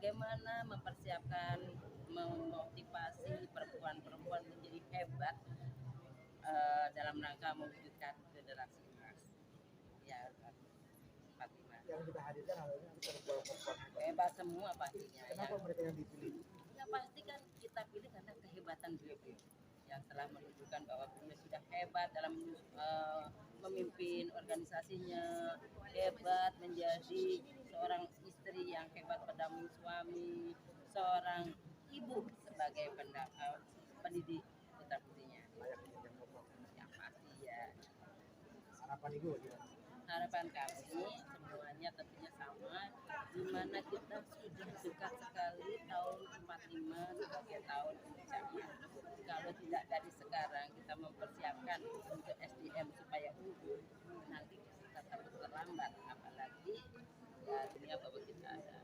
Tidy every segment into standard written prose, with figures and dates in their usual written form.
bagaimana mempersiapkan, memotivasi perempuan-perempuan menjadi hebat dalam rangka mewujudkan generasi emas. Ya, Fatimah. Yang kita hadirkan adalah perempuan-perempuan hebat semua pastinya. Kenapa mereka yang dipilih? Ya pasti kan kita pilih karena kehebatan beliau yang telah menunjukkan bahwa beliau sudah hebat dalam memimpin organisasinya, hebat menjadi seorang istri yang hebat pendamping suami, seorang ibu sebagai pendidik putra putrinya. Yang pasti ya. Harapan ibu gimana? Harapan kami semuanya tentunya sama, di mana kita sudah dekat sekali tahun 45 sebagai tahun Indonesia. Kalau tidak dari sekarang kita mempersiapkan untuk SDM supaya unggul, nanti kita takut terlambat. Apalagi ya dunia bahwa kita ada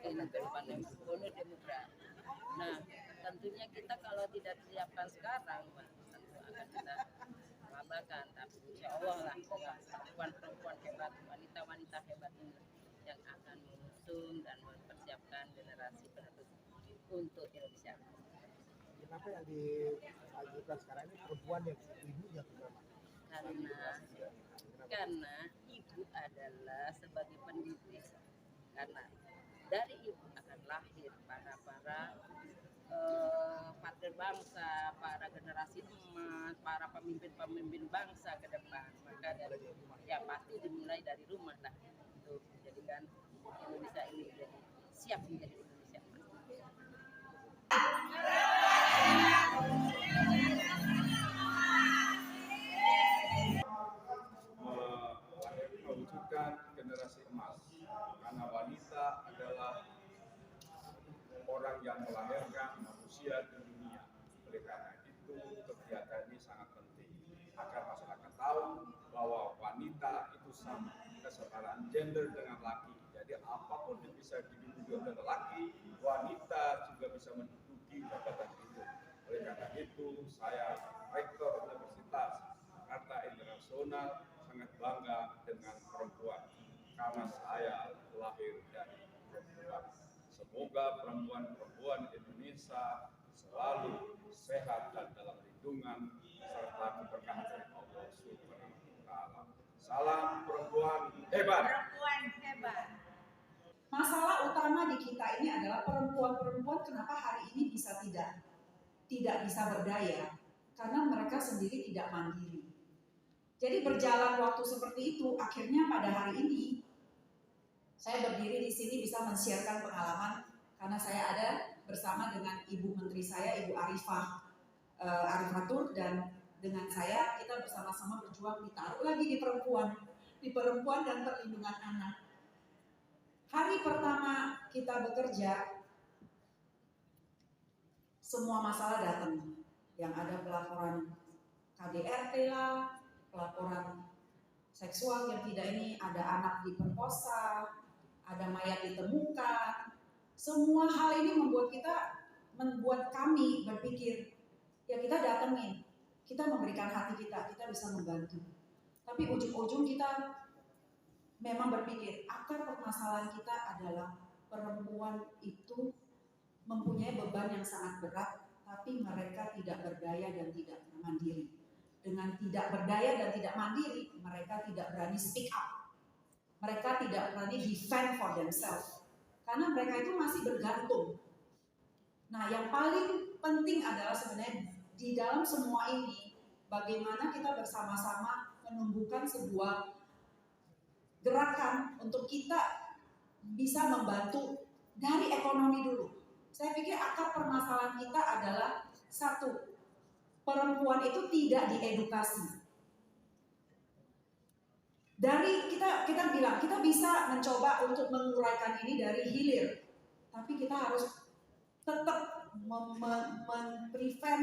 ini kehidupan yang penuh demografi. Nah, tentunya kita kalau tidak disiapkan sekarang, tentu akan kita melabakan. Tapi insya Allah lah, perempuan-perempuan hebat, wanita-wanita hebat ini yang akan mengusung dan mempersiapkan generasi penerus untuk Indonesia. Kenapa yang diajukan sekarang ini perempuan yang ibunya pertama? Karena ibu adalah sebagai pendidik. Karena dari ibu akan lahir para patriot bangsa, para generasi emas, para pemimpin-pemimpin bangsa ke depan. Maka dari ya pasti dimulai dari rumah lah untuk menjadikan Indonesia ini menjadi siap menjadi Indonesia emas. Mewujudkan generasi emas karena wanita adalah orang yang melahirkan manusia di dunia. Oleh karena itu kegiatan ini sangat penting agar masyarakat tahu bahwa wanita itu sama, kesetaraan gender dengan laki. Jadi apapun yang bisa diduduki oleh laki, wanita juga bisa menduduki jabatan itu. Oleh karena itu saya Rektor Universitas Jakarta Internasional sangat bangga dengan perempuan karena saya lahir dari perempuan. Semoga perempuan-perempuan Indonesia selalu sehat dan dalam lindungan serta keberkahan dari Allah Subhanahu wa Ta'ala. Salam perempuan hebat. Perempuan hebat. Masalah utama di kita ini adalah perempuan-perempuan kenapa hari ini bisa tidak bisa berdaya karena mereka sendiri tidak mandiri. Jadi berjalan waktu seperti itu, akhirnya pada hari ini saya berdiri di sini bisa men-sharekan pengalaman karena saya ada bersama dengan Ibu Menteri saya, Ibu Arifatur, dan dengan saya kita bersama-sama berjuang ditaruh lagi di perempuan dan perlindungan anak. Hari pertama kita bekerja, semua masalah datang. Yang ada pelaporan KDRT lah, pelaporan seksual yang tidak ini, ada anak diperkosa, ada mayat ditemukan. Semua hal ini membuat kami berpikir, ya kita datengin, kita memberikan hati kita bisa membantu. Tapi ujung-ujung kita memang berpikir, akar permasalahan kita adalah perempuan itu mempunyai beban yang sangat berat, tapi mereka tidak berdaya dan tidak mandiri. Dengan tidak berdaya dan tidak mandiri, mereka tidak berani speak up. Mereka tidak berani defend for themselves. Karena mereka itu masih bergantung. Nah, yang paling penting adalah sebenarnya di dalam semua ini, bagaimana kita bersama-sama menumbuhkan sebuah gerakan untuk kita bisa membantu dari ekonomi dulu. Saya pikir akar permasalahan kita adalah satu, perempuan itu tidak diedukasi. Dari kita bilang kita bisa mencoba untuk menguraikan ini dari hilir, tapi kita harus tetap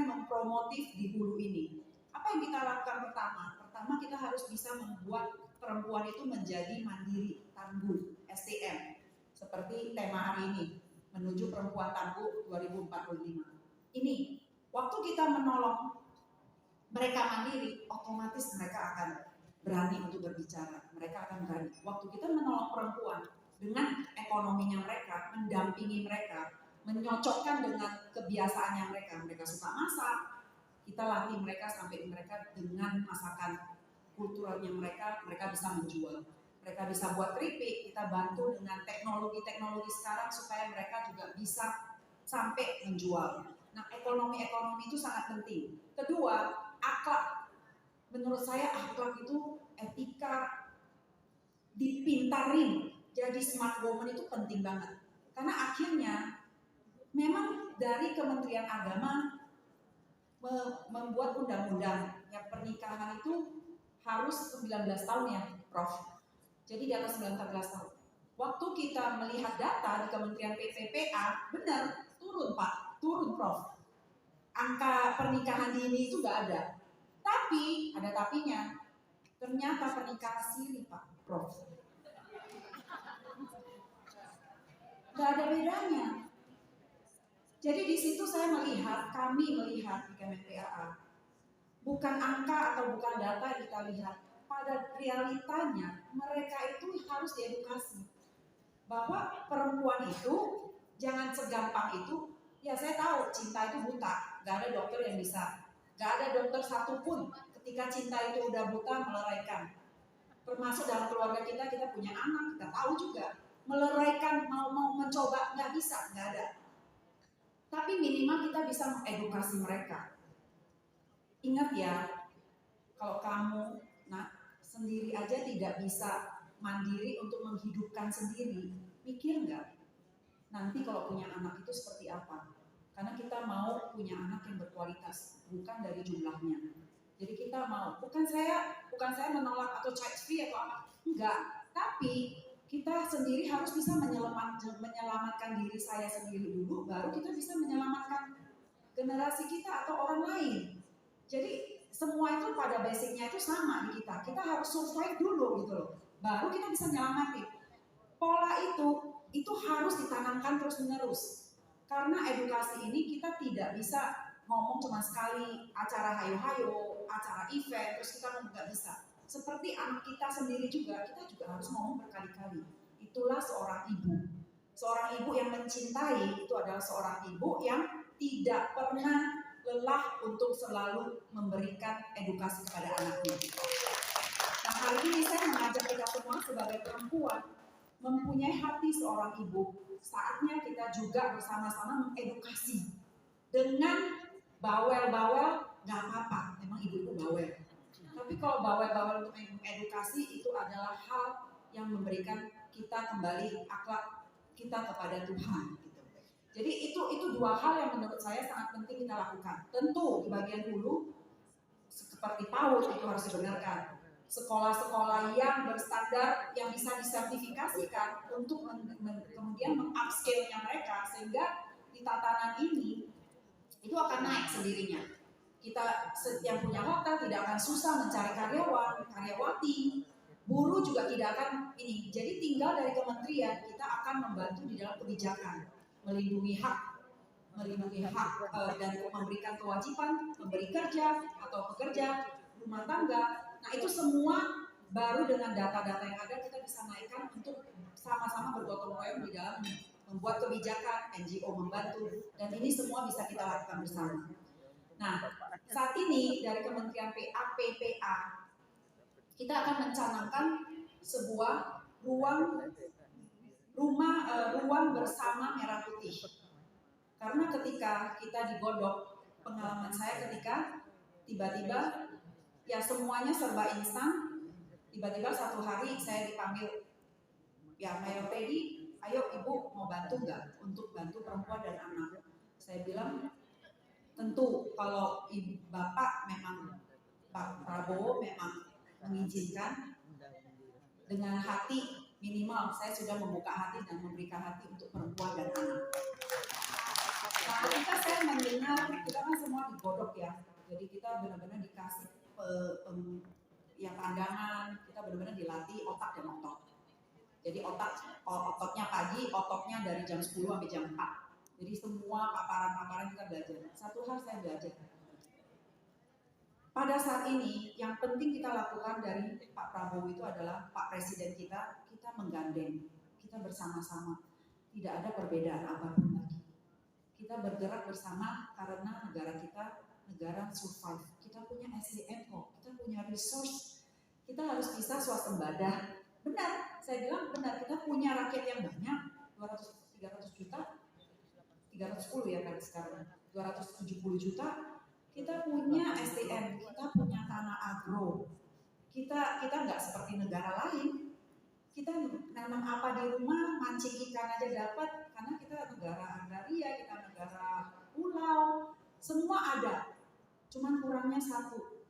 mempromotif di hulu ini. Apa yang kita lakukan pertama? Pertama kita harus bisa membuat perempuan itu menjadi mandiri, tangguh, STM. Seperti tema hari ini, menuju perempuan tangguh 2045. Ini, waktu kita menolong mereka mandiri, otomatis mereka akan berani untuk berbicara. Mereka akan berani. Waktu kita menolong perempuan, dengan ekonominya mereka, mendampingi mereka, menyocokkan dengan kebiasaannya mereka. Mereka suka masak, kita latih mereka sampai mereka dengan masakan kulturalnya mereka bisa menjual. Mereka bisa buat keripik, kita bantu dengan teknologi-teknologi sekarang supaya mereka juga bisa sampai menjual. Nah, ekonomi itu sangat penting. Kedua, akhlak. Menurut saya akhlak itu etika dipintarin. Jadi smart woman itu penting banget. Karena akhirnya memang dari Kementerian Agama membuat undang-undang yang pernikahan itu harus 19 tahun ya, Prof. Jadi di atas 19 tahun. Waktu kita melihat data di Kementerian PPPA, benar, turun Pak, turun Prof. Angka pernikahan dini itu nggak ada. Tapi, ada tapinya, ternyata pernikahan siri Pak, Prof. Nggak ada bedanya. Jadi di situ kami melihat di Kementerian bukan angka atau bukan data yang kita lihat. Pada realitanya, mereka itu harus diedukasi. Bahwa perempuan itu, jangan segampang itu, ya saya tahu cinta itu buta. Gak ada dokter yang bisa. Gak ada dokter satupun ketika cinta itu udah buta meleraikan. Termasuk dalam keluarga kita punya anak, kita tahu juga. Meleraikan, mau mencoba, gak bisa, gak ada. Tapi minimal kita bisa mengedukasi mereka. Ingat ya, kalau kamu sendiri aja tidak bisa mandiri untuk menghidupkan sendiri, mikir nggak? Nanti kalau punya anak itu seperti apa? Karena kita mau punya anak yang berkualitas, bukan dari jumlahnya. Jadi kita mau, bukan saya menolak atau child free atau apa, enggak. Tapi kita sendiri harus bisa menyelamatkan diri saya sendiri dulu, baru kita bisa menyelamatkan generasi kita atau orang lain. Jadi semua itu pada basicnya itu sama di kita. Kita harus survive dulu gitu loh. Baru kita bisa nyelamatin. Pola itu harus ditanamkan terus menerus. Karena edukasi ini kita tidak bisa ngomong cuma sekali acara hayo-hayo, acara event, terus kita ngomong nggak bisa. Seperti anak kita sendiri juga, kita juga harus ngomong berkali-kali. Itulah seorang ibu. Seorang ibu yang mencintai itu adalah seorang ibu yang tidak pernah lelah untuk selalu memberikan edukasi kepada anaknya. Nah, hari ini saya mengajak kita semua sebagai perempuan mempunyai hati seorang ibu. Saatnya kita juga bersama-sama mengedukasi. Dengan bawel-bawel nggak apa-apa, memang ibu itu bawel. Tapi kalau bawel-bawel untuk mengedukasi itu adalah hal yang memberikan kita kembali akhlak kita kepada Tuhan. Jadi itu dua hal yang menurut saya sangat penting kita lakukan. Tentu di bagian hulu seperti PAUD itu harus dibenarkan. Sekolah-sekolah yang berstandar yang bisa disertifikasikan untuk kemudian meng-upscale-nya mereka sehingga di tatanan ini itu akan naik sendirinya. Kita yang punya hotel tidak akan susah mencari karyawan, karyawati, buruh juga tidak akan ini. Jadi tinggal dari kementerian kita akan membantu di dalam kebijakan, melindungi hak dan memberikan kewajiban memberi kerja atau pekerja rumah tangga. Nah itu semua baru dengan data-data yang ada kita bisa naikkan untuk sama-sama bergotong royong di dalam membuat kebijakan, NGO membantu, dan ini semua bisa kita lakukan bersama. Nah, saat ini dari Kementerian PPA kita akan mencanangkan sebuah ruang bersama merah putih. Karena ketika kita digodok, pengalaman saya ketika tiba-tiba ya semuanya serba instan, tiba-tiba satu hari saya dipanggil, ya Mayor Teddy, ayo ibu mau bantu nggak untuk bantu perempuan dan anak? Saya bilang tentu kalau bapak memang Pak Prabowo memang mengizinkan, dengan hati minimal saya sudah membuka hati dan memberikan hati untuk perempuan dan anak. Nah, ketika saya mendengar, kita kan semua digodok ya, jadi kita benar-benar dikasih yang pandangan, kita benar-benar dilatih otak dan otot. Jadi ototnya pagi, ototnya dari jam 10 sampai jam 4. Jadi semua paparan-paparan kita belajar. Satu hal saya belajar. Pada saat ini yang penting kita lakukan dari Pak Prabowo itu adalah Pak Presiden kita menggandeng. kita bersama-sama. Tidak ada perbedaan apapun lagi. Kita bergerak bersama karena negara kita negara survive. Kita punya SDM kok, kita punya resource. Kita harus bisa swasembada. Benar, saya bilang benar. Kita punya rakyat yang banyak, 300 juta, 310 ya kan sekarang, 270 juta. Kita punya SDM, kita punya tanah agro. Kita nggak seperti negara lain. Kita nanam apa di rumah, mancing ikan aja dapat, karena kita negara agraria, kita negara pulau, semua ada. Cuman kurangnya satu,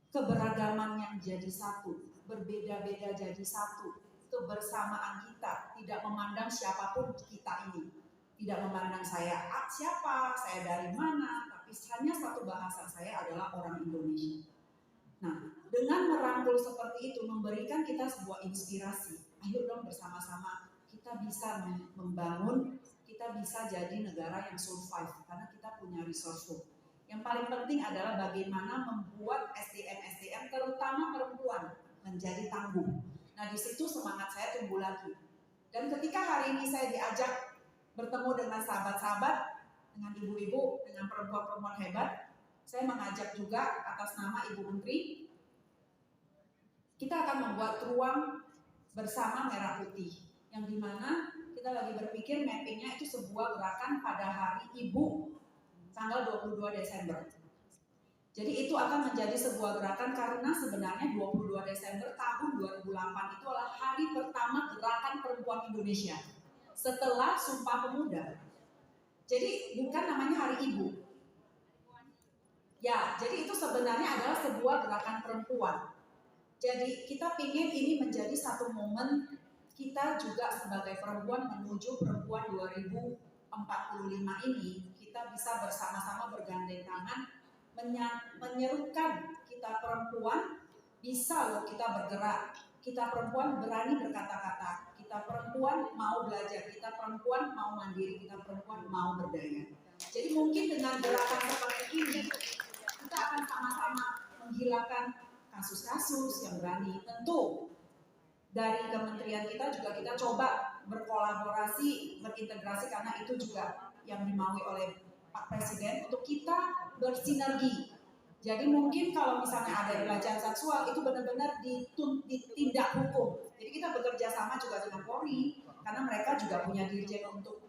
keberagaman yang jadi satu, berbeda-beda jadi satu, kebersamaan kita, tidak memandang siapapun kita ini, tidak memandang saya siapa, saya dari mana, tapi hanya satu bahasa, saya adalah orang Indonesia. Nah, dengan merangkul seperti itu memberikan kita sebuah inspirasi. Ayo dong bersama-sama kita bisa membangun, kita bisa jadi negara yang survive karena kita punya resource. Yang paling penting adalah bagaimana membuat SDM terutama perempuan menjadi tangguh. Nah, di situ semangat saya tumbuh lagi. Dan ketika hari ini saya diajak bertemu dengan sahabat-sahabat, dengan ibu-ibu, dengan perempuan-perempuan hebat, saya mengajak juga atas nama Ibu Menteri, kita akan membuat ruang bersama Merah Putih, yang dimana kita lagi berpikir mappingnya itu sebuah gerakan pada hari Ibu tanggal 22 Desember. Jadi itu akan menjadi sebuah gerakan karena sebenarnya 22 Desember tahun 2008 itu adalah hari pertama gerakan perempuan Indonesia setelah Sumpah Pemuda. Jadi bukan namanya Hari Ibu. Ya, jadi itu sebenarnya adalah sebuah gerakan perempuan. Jadi kita ingin ini menjadi satu momen kita juga sebagai perempuan menuju perempuan 2045 ini, kita bisa bersama-sama bergandeng tangan menyerukan kita perempuan bisa loh kita bergerak, kita perempuan berani berkata-kata, kita perempuan mau belajar, kita perempuan mau mandiri, kita perempuan mau berdaya. Jadi mungkin dengan gerakan seperti ini kita akan sama-sama menghilangkan kasus-kasus yang berani. Tentu dari kementerian kita juga kita coba berkolaborasi, berintegrasi karena itu juga yang dimaui oleh Pak Presiden untuk kita bersinergi. Jadi mungkin kalau misalnya ada pelecehan seksual itu benar-benar ditindak hukum. Jadi kita bekerja sama juga dengan Polri karena mereka juga punya dirjen untuk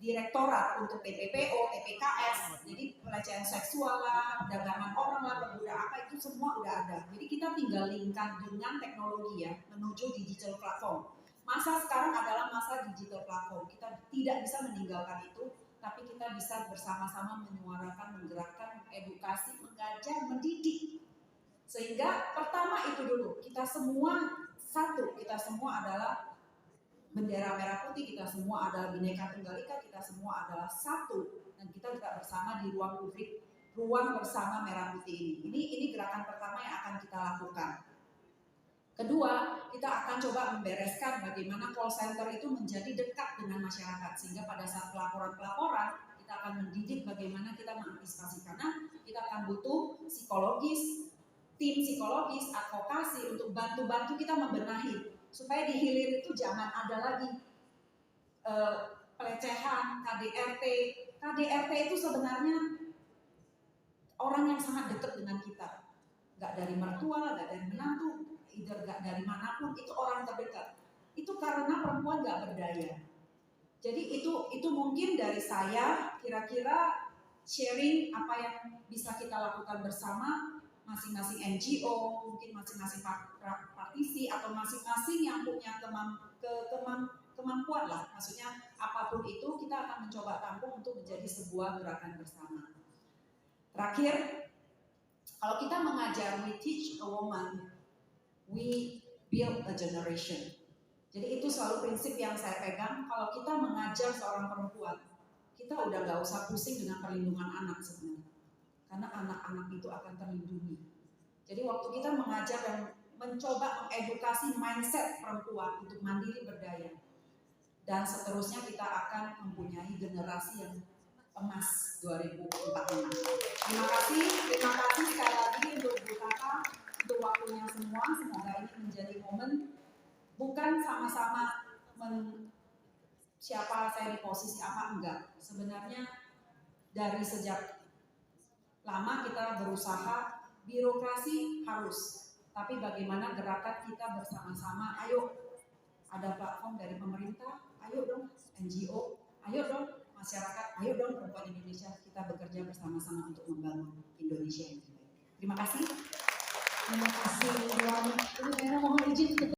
direktorat untuk TPPO, TPKS. Jadi pelecehan seksual lah, perdagangan orang lah, perbudak apa itu semua udah ada. Jadi kita tinggal linkkan dengan teknologi ya menuju digital platform. Masa sekarang adalah masa digital platform. Kita tidak bisa meninggalkan itu. Tapi kita bisa bersama-sama menyuarakan, menggerakkan, edukasi, mengajar, mendidik. Sehingga pertama itu dulu, kita semua satu, kita semua adalah bendera merah putih, kita semua adalah Bhinneka Tunggal Ika, kita semua adalah satu. Dan kita juga bersama di ruang publik, ruang bersama merah putih ini. Ini gerakan pertama yang akan kita lakukan. Kedua, kita akan coba membereskan bagaimana call center itu menjadi dekat dengan masyarakat. Sehingga pada saat pelaporan-pelaporan, kita akan mendidik bagaimana kita mengantisipasi. Karena kita akan butuh psikologis, tim psikologis, advokasi untuk bantu-bantu kita membenahi. Supaya di hilir itu jangan ada lagi pelecehan, KDRT. KDRT itu sebenarnya orang yang sangat dekat dengan kita. Gak dari mertua, gak dari menantu, gak dari manapun, itu orang terdekat. Itu karena perempuan gak berdaya. Jadi itu mungkin dari saya kira-kira sharing apa yang bisa kita lakukan bersama masing-masing NGO, mungkin masing-masing praktisi atau masing-masing yang punya kemampuan lah. Maksudnya apapun itu kita akan mencoba tampung untuk menjadi sebuah gerakan bersama. Terakhir, kalau kita mengajar we teach a woman, we build a generation. Jadi itu selalu prinsip yang saya pegang. Kalau kita mengajar seorang perempuan, kita udah gak usah pusing dengan perlindungan anak sebenarnya. Karena anak-anak itu akan terlindungi. Jadi waktu kita mengajar dan mencoba mengedukasi mindset perempuan untuk mandiri berdaya. Dan seterusnya kita akan mempunyai generasi yang emas 2045. Terima kasih sekali lagi untuk Bu Tata, untuk waktunya semua. Semoga ini menjadi momen bukan sama-sama siapa saya di posisi apa, enggak. Sebenarnya dari sejak lama kita berusaha, birokrasi harus, tapi bagaimana gerakan kita bersama-sama. Ayo, ada platform dari pemerintah, ayo dong NGO, ayo dong masyarakat, ayo dong perempuan Indonesia, kita bekerja bersama-sama untuk membangun Indonesia yang lebih baik. Terima kasih. Terima kasih. Ibu Mena mohon izin